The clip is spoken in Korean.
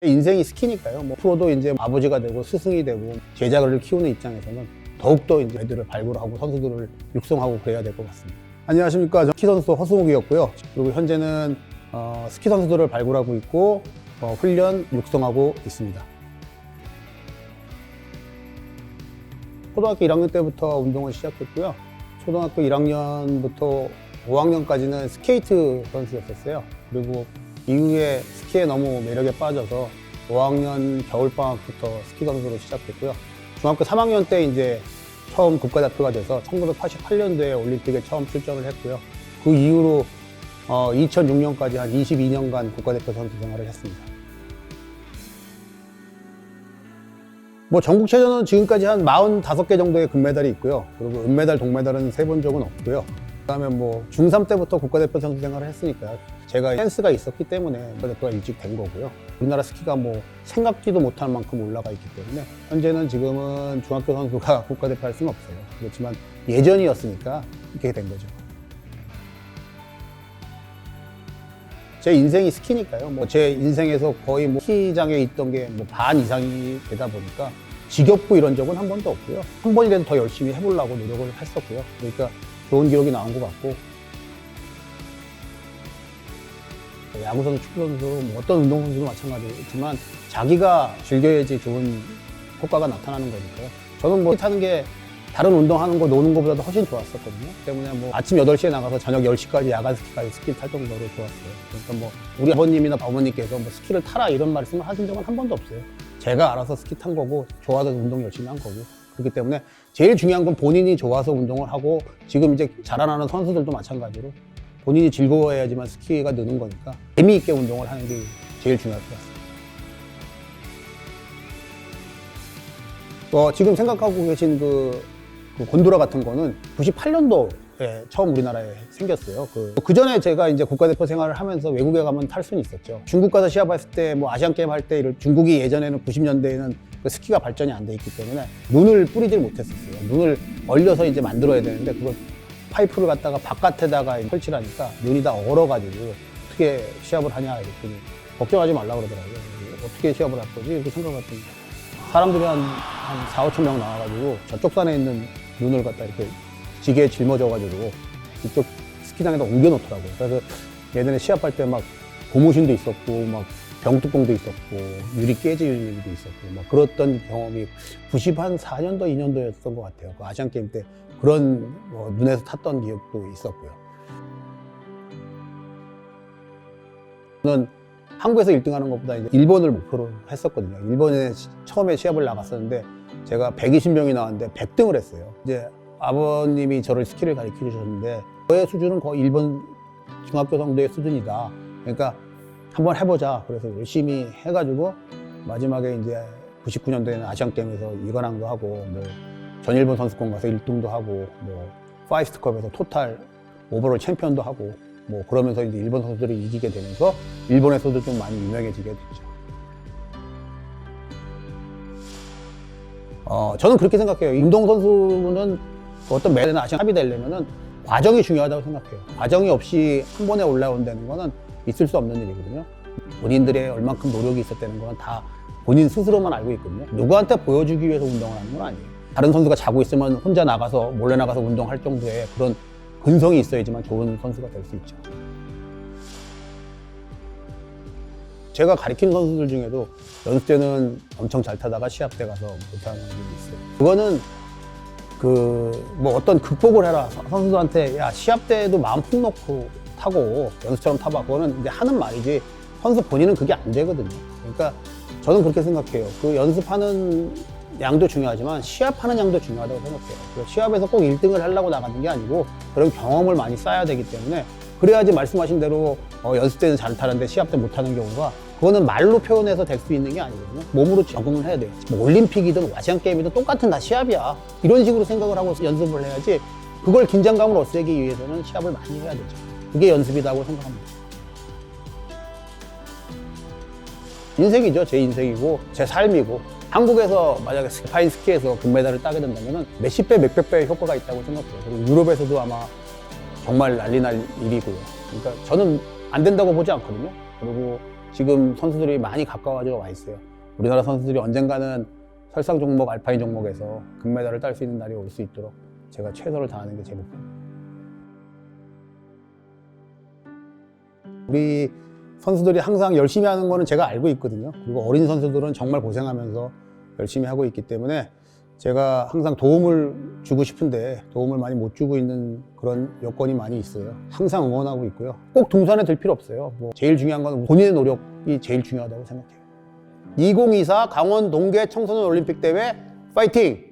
인생이 스키니까요. 프로도 이제 아버지가 되고 스승이 되고 제자를 키우는 입장에서는 더욱더 이제 애들을 발굴하고 선수들을 육성하고 그래야 될 것 같습니다. 안녕하십니까. 저는 스키 선수 허승욱이었고요. 그리고 현재는 스키 선수들을 발굴하고 있고 훈련 육성하고 있습니다. 초등학교 1학년 때부터 운동을 시작했고요. 초등학교 1학년부터 5학년까지는 스케이트 선수였었어요. 그리고 이후에 스키에 너무 매력에 빠져서 5학년 겨울방학부터 스키 선수로 시작했고요. 중학교 3학년 때 이제 처음 국가대표가 돼서 1988년도에 올림픽에 처음 출전을 했고요. 그 이후로 2006년까지 한 22년간 국가대표 선수 생활을 했습니다. 전국체전은 지금까지 한 45개 정도의 금메달이 있고요. 그리고 은메달, 동메달은 세본 적은 없고요. 그다음에 중3 때부터 국가대표 선수 생활을 했으니까 제가 센스가 있었기 때문에 국가대표가 일찍 된 거고요. 우리나라 스키가 생각지도 못할 만큼 올라가 있기 때문에 현재는 지금은 중학교 선수가 국가대표 할 수는 없어요. 그렇지만 예전이었으니까 이렇게 된 거죠. 제 인생이 스키니까요. 제 인생에서 거의 스키장에 있던 게 반 이상이 되다 보니까 지겹고 이런 적은 한 번도 없고요. 한 번이라도 더 열심히 해보려고 노력을 했었고요. 그러니까 좋은 기록이 나온 것 같고, 야구선수, 축구선수, 어떤 운동선수도 마찬가지지만 자기가 즐겨야지 좋은 효과가 나타나는 거니까요. 저는 스키 타는 게 다른 운동하는 거, 노는 것보다도 훨씬 좋았었거든요. 때문에 아침 8시에 나가서 저녁 10시까지 야간 스키까지 스키를 탈 정도로 좋았어요. 그러니까 우리 아버님이나 어머니께서 스키를 타라 이런 말씀을 하신 적은 한 번도 없어요. 제가 알아서 스키 탄 거고, 좋아서 운동 열심히 한 거고. 그렇기 때문에 제일 중요한 건 본인이 좋아서 운동을 하고, 지금 이제 자라나는 선수들도 마찬가지로 본인이 즐거워해야지만 스키가 느는 거니까 재미있게 운동을 하는 게 제일 중요할 것 같습니다. 지금 생각하고 계신 그 곤도라 같은 거는 98년도에 처음 우리나라에 생겼어요. 그 전에 제가 이제 국가대표 생활을 하면서 외국에 가면 탈 수는 있었죠. 중국 가서 시합했을 때 아시안게임 할 때 중국이 예전에는 90년대에는 스키가 발전이 안 돼 있기 때문에 눈을 뿌리질 못했었어요. 눈을 얼려서 이제 만들어야 되는데 그걸 파이프를 갖다가 바깥에다가 설치하니까 눈이 다 얼어가지고 어떻게 시합을 하냐 이랬더니 걱정하지 말라 그러더라고요. 어떻게 시합을 할 거지? 이렇게 생각했더니 사람들이 한 4, 5천 명 나와가지고 저쪽 산에 있는 눈을 갖다 이렇게 지게에 짊어져가지고 이쪽 스키장에다 옮겨놓더라고요. 그래서 예전에 시합할 때 고무신도 있었고 병뚜껑도 있었고 유리 깨질 일도 있었고 그랬던 경험이 94년도, 2년도였던 것 같아요. 그 아시안게임 때 그런 눈에서 탔던 기억도 있었고요. 저는 한국에서 1등하는 것보다 일본을 목표로 했었거든요. 일본에 처음에 시합을 나갔었는데 제가 120명이 나왔는데 100등을 했어요. 이제 아버님이 저를 스키를 가르쳐 주셨는데 저의 수준은 거의 일본 중학교 정도의 수준이다. 그러니까 한번 해보자. 그래서 열심히 해가지고 마지막에 이제 99년도에는 아시안게임에서 2관왕도 하고 전일본 선수권 가서 1등도 하고 파이스트컵에서 토탈 오버롤 챔피언도 하고 그러면서 이제 일본 선수들이 이기게 되면서 일본에서도 좀 많이 유명해지게 됐죠. 저는 그렇게 생각해요. 운동선수는 어떤 메달이나 아시안 합이 되려면은 과정이 중요하다고 생각해요. 과정이 없이 한 번에 올라온다는 거는 있을 수 없는 일이거든요. 본인들의 얼만큼 노력이 있었다는 건 다 본인 스스로만 알고 있거든요. 누구한테 보여주기 위해서 운동을 하는 건 아니에요. 다른 선수가 자고 있으면 혼자 몰래 나가서 운동할 정도의 그런 근성이 있어야지만 좋은 선수가 될 수 있죠. 제가 가르치는 선수들 중에도 연습 때는 엄청 잘 타다가 시합 때 가서 못하는 일이 있어요. 그거는 어떤 극복을 해라. 선수들한테 시합 때도 마음 푹 놓고 타고 연습처럼 타봐. 그거는 이제 하는 말이지 선수 본인은 그게 안 되거든요. 그러니까 저는 그렇게 생각해요. 연습하는 양도 중요하지만 시합하는 양도 중요하다고 생각해요. 시합에서 꼭 1등을 하려고 나가는 게 아니고 그런 경험을 많이 쌓아야 되기 때문에 그래야지 말씀하신 대로 연습 때는 잘 타는데 시합 때 못하는 경우가 그거는 말로 표현해서 될 수 있는 게 아니거든요. 몸으로 적응을 해야 돼요. 올림픽이든 아시안게임이든 똑같은 다 시합이야. 이런 식으로 생각을 하고 연습을 해야지 그걸 긴장감을 없애기 위해서는 시합을 많이 해야 되죠. 그게 연습이라고 생각합니다. 인생이죠. 제 인생이고 제 삶이고 한국에서 만약에 스파인 스키에서 금메달을 따게 된다면 몇십 배, 몇백 배의 효과가 있다고 생각해요. 그리고 유럽에서도 아마 정말 난리 날 일이고요. 그러니까 저는 안 된다고 보지 않거든요. 그리고 지금 선수들이 많이 가까워져 와 있어요. 우리나라 선수들이 언젠가는 설상 종목, 알파인 종목에서 금메달을 딸 수 있는 날이 올 수 있도록 제가 최선을 다하는 게 제 목표입니다. 우리 선수들이 항상 열심히 하는 거는 제가 알고 있거든요. 그리고 어린 선수들은 정말 고생하면서 열심히 하고 있기 때문에 제가 항상 도움을 주고 싶은데 도움을 많이 못 주고 있는 그런 여건이 많이 있어요. 항상 응원하고 있고요. 꼭 등산에 들 필요 없어요. 뭐 제일 중요한 건 본인의 노력이 제일 중요하다고 생각해요. 2024 강원 동계 청소년 올림픽 대회 파이팅!